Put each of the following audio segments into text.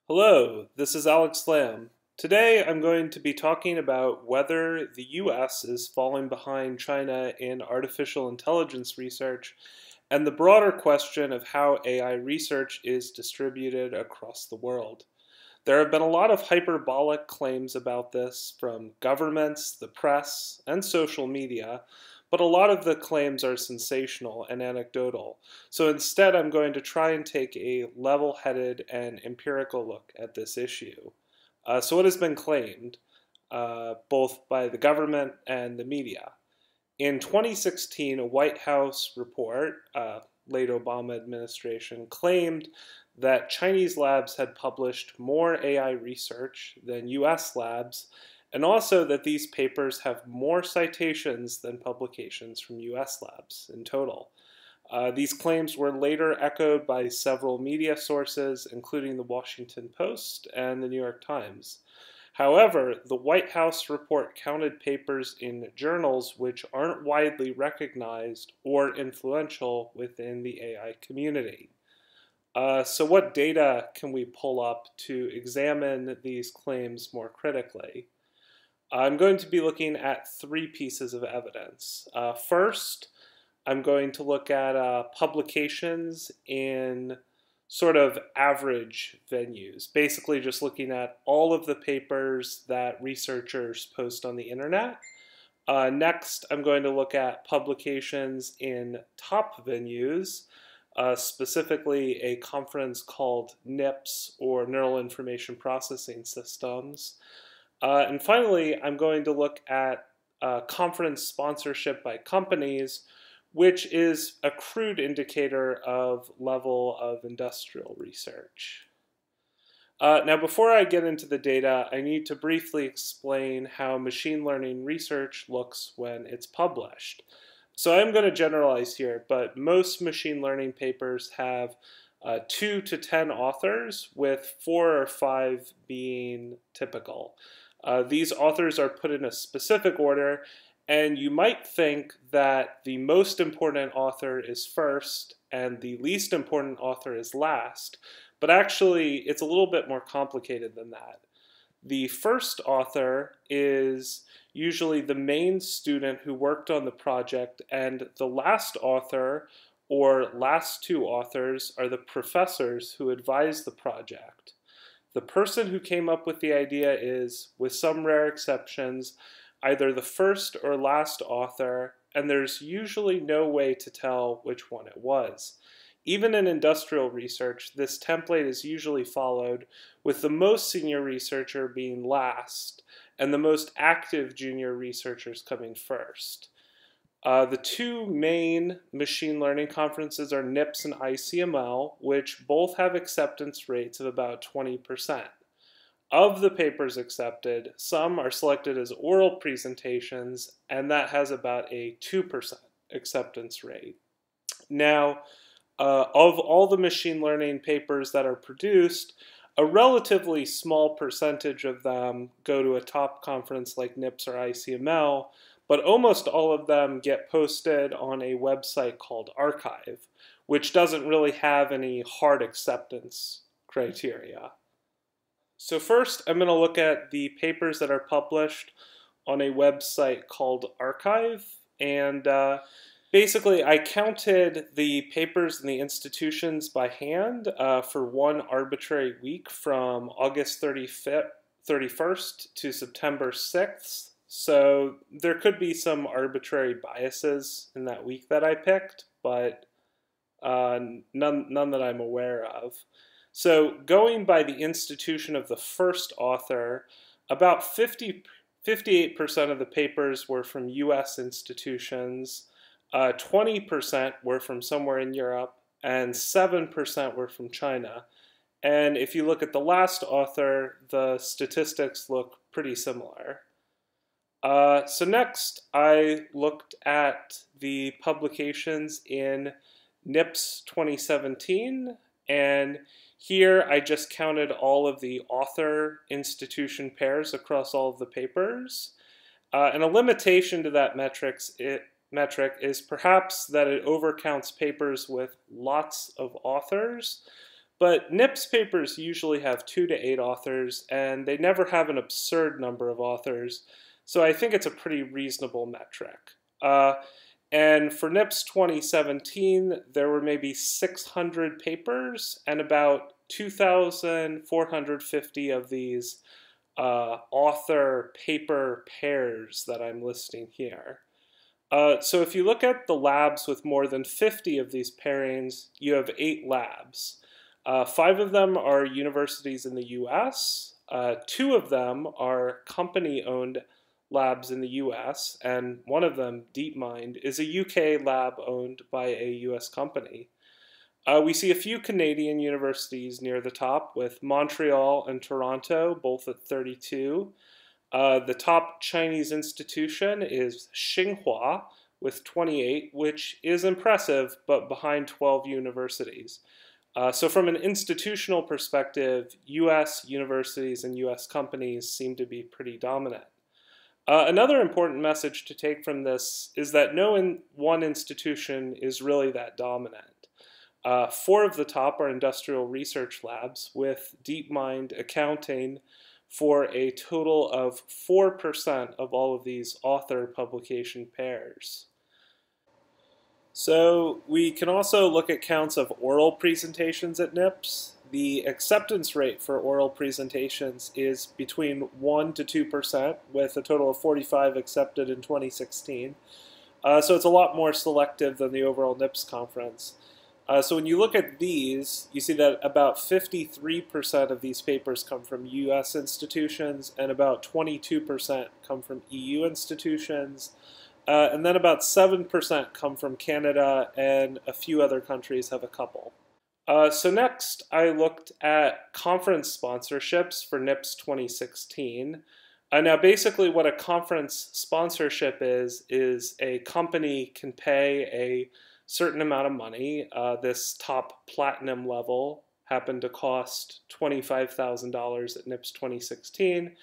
Hello, this is Alex Lamb. Today I'm going to be talking about whether the US is falling behind China in artificial intelligence research and the broader question of how AI research is distributed across the world. There have been a lot of hyperbolic claims about this from governments, the press, and social media, but a lot of the claims are sensational and anecdotal. So instead, I'm going to try and take a level-headed and empirical look at this issue. So what has been claimed, both by the government and the media? In 2016, a White House report, late Obama administration, claimed that Chinese labs had published more AI research than US labs, and also that these papers have more citations than publications from US labs in total. These claims were later echoed by several media sources, including the Washington Post and the New York Times. However, the White House report counted papers in journals which aren't widely recognized or influential within the AI community. So what data can we pull up to examine these claims more critically? I'm going to be looking at three pieces of evidence. First, I'm going to look at publications in sort of average venues, basically just looking at all of the papers that researchers post on the internet. Next, I'm going to look at publications in top venues, specifically a conference called NIPS, or Neural Information Processing Systems. And finally, I'm going to look at conference sponsorship by companies, which is a crude indicator of level of industrial research. Now, before I get into the data, I need to briefly explain how machine learning research looks when it's published. So I'm going to generalize here, but most machine learning papers have 2 to 10 authors, with 4 or 5 being typical. These authors are put in a specific order, and you might think that the most important author is first and the least important author is last, but actually it's a little bit more complicated than that. The first author is usually the main student who worked on the project, and the last author or last 2 authors are the professors who advised the project. The person who came up with the idea is, with some rare exceptions, either the first or last author, and there's usually no way to tell which one it was. Even in industrial research, this template is usually followed, with the most senior researcher being last, and the most active junior researchers coming first. The 2 main machine learning conferences are NIPS and ICML, which both have acceptance rates of about 20%. Of the papers accepted, some are selected as oral presentations, and that has about a 2% acceptance rate. Now, of all the machine learning papers that are produced, a relatively small percentage of them go to a top conference like NIPS or ICML, but almost all of them get posted on a website called arXiv, which doesn't really have any hard acceptance criteria. So first, I'm going to look at the papers that are published on a website called arXiv, and basically I counted the papers and the institutions by hand for one arbitrary week from August 31st to September 6th. So there could be some arbitrary biases in that week that I picked, but none that I'm aware of. So going by the institution of the first author, about 58% of the papers were from US institutions, 20% were from somewhere in Europe, and 7% were from China. And if you look at the last author, the statistics look pretty similar. So next, I looked at the publications in NIPS 2017, and here I just counted all of the author-institution pairs across all of the papers. And a limitation to that metric is perhaps that it overcounts papers with lots of authors, But NIPS papers usually have 2 to 8 authors, and they never have an absurd number of authors, so I think it's a pretty reasonable metric. And for NIPS 2017, there were maybe 600 papers, and about 2,450 of these author paper pairs that I'm listing here. So if you look at the labs with more than 50 of these pairings, you have 8 labs. 5 of them are universities in the US, 2 of them are company-owned labs in the US, and one of them, DeepMind, is a UK lab owned by a US company. We see a few Canadian universities near the top, with Montreal and Toronto both at 32. The top Chinese institution is Tsinghua with 28, which is impressive, but behind 12 universities. So from an institutional perspective, US universities and US companies seem to be pretty dominant. Another important message to take from this is that no one institution is really that dominant. 4 of the top are industrial research labs, with DeepMind accounting for a total of 4% of all of these author publication pairs. So we can also look at counts of oral presentations at NIPS. The acceptance rate for oral presentations is between 1 to 2%, with a total of 45 accepted in 2016. So it's a lot more selective than the overall NIPS conference. So when you look at these, you see that about 53% of these papers come from US institutions, and about 22% come from EU institutions. And then about 7% come from Canada, and a few other countries have a couple. So next, I looked at conference sponsorships for NIPS 2016. Now basically what a conference sponsorship is a company can pay a certain amount of money. This top platinum level happened to cost $25,000 at NIPS 2016.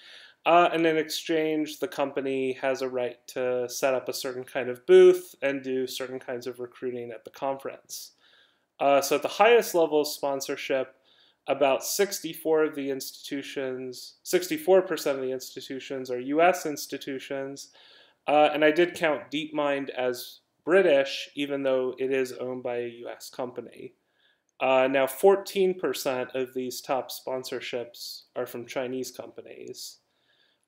And in exchange, the company has a right to set up a certain kind of booth and do certain kinds of recruiting at the conference. So at the highest level of sponsorship, about 64% of the institutions are US institutions. And I did count DeepMind as British, even though it is owned by a US company. Now 14% of these top sponsorships are from Chinese companies.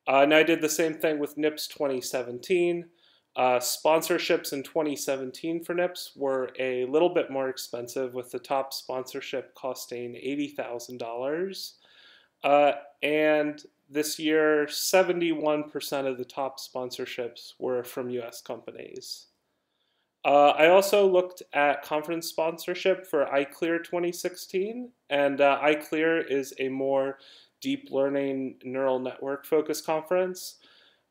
Now I did the same thing with NIPS 2017. Sponsorships in 2017 for NIPS were a little bit more expensive, with the top sponsorship costing $80,000. And this year, 71% of the top sponsorships were from US companies. I also looked at conference sponsorship for iClear 2016, and iClear is a more deep learning neural network focused conference.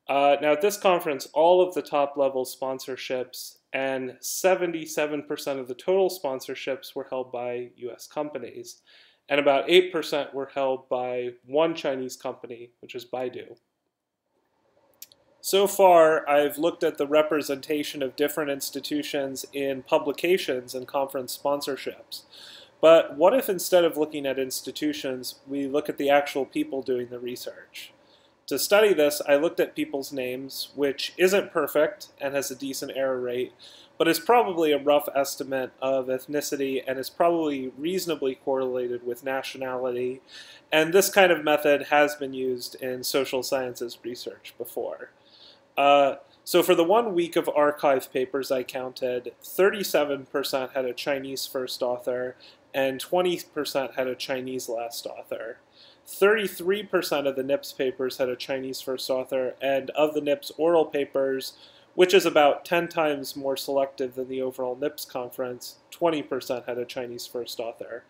Now at this conference, all of the top level sponsorships and 77% of the total sponsorships were held by US companies, and about 8% were held by one Chinese company, which is Baidu. So far, I've looked at the representation of different institutions in publications and conference sponsorships. But what if instead of looking at institutions, we look at the actual people doing the research? To study this, I looked at people's names, which isn't perfect and has a decent error rate, but is probably a rough estimate of ethnicity and is probably reasonably correlated with nationality. And this kind of method has been used in social sciences research before. So for the 1 week of archive papers I counted, 37% had a Chinese first author and 20% had a Chinese last author. 33% of the NIPS papers had a Chinese first author, and of the NIPS oral papers, which is about 10 times more selective than the overall NIPS conference, 20% had a Chinese first author.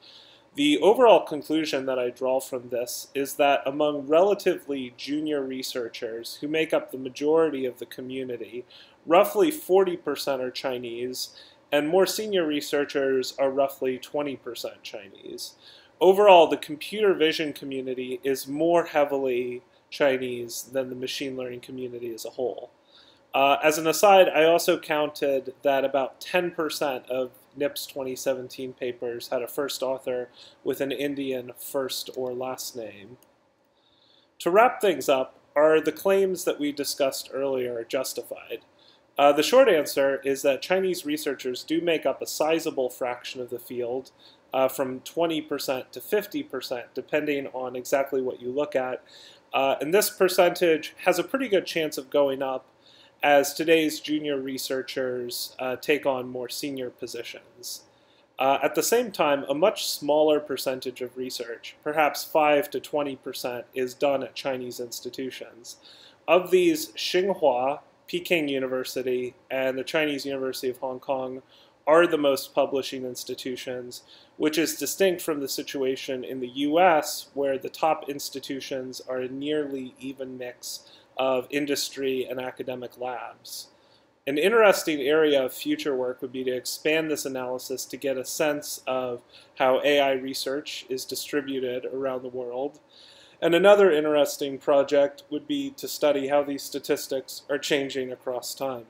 The overall conclusion that I draw from this is that among relatively junior researchers who make up the majority of the community, roughly 40% are Chinese, and more senior researchers are roughly 20% Chinese. Overall, the computer vision community is more heavily Chinese than the machine learning community as a whole. As an aside, I also counted that about 10% of NIPS 2017 papers had a first author with an Indian first or last name. To wrap things up, are the claims that we discussed earlier justified? The short answer is that Chinese researchers do make up a sizable fraction of the field, from 20% to 50%, depending on exactly what you look at. And this percentage has a pretty good chance of going up as today's junior researchers take on more senior positions. At the same time, a much smaller percentage of research, perhaps 5 to 20%, is done at Chinese institutions. Of these, Tsinghua, Peking University, and the Chinese University of Hong Kong are the most publishing institutions, which is distinct from the situation in the US, where the top institutions are a nearly even mix of industry and academic labs. An interesting area of future work would be to expand this analysis to get a sense of how AI research is distributed around the world. And another interesting project would be to study how these statistics are changing across time.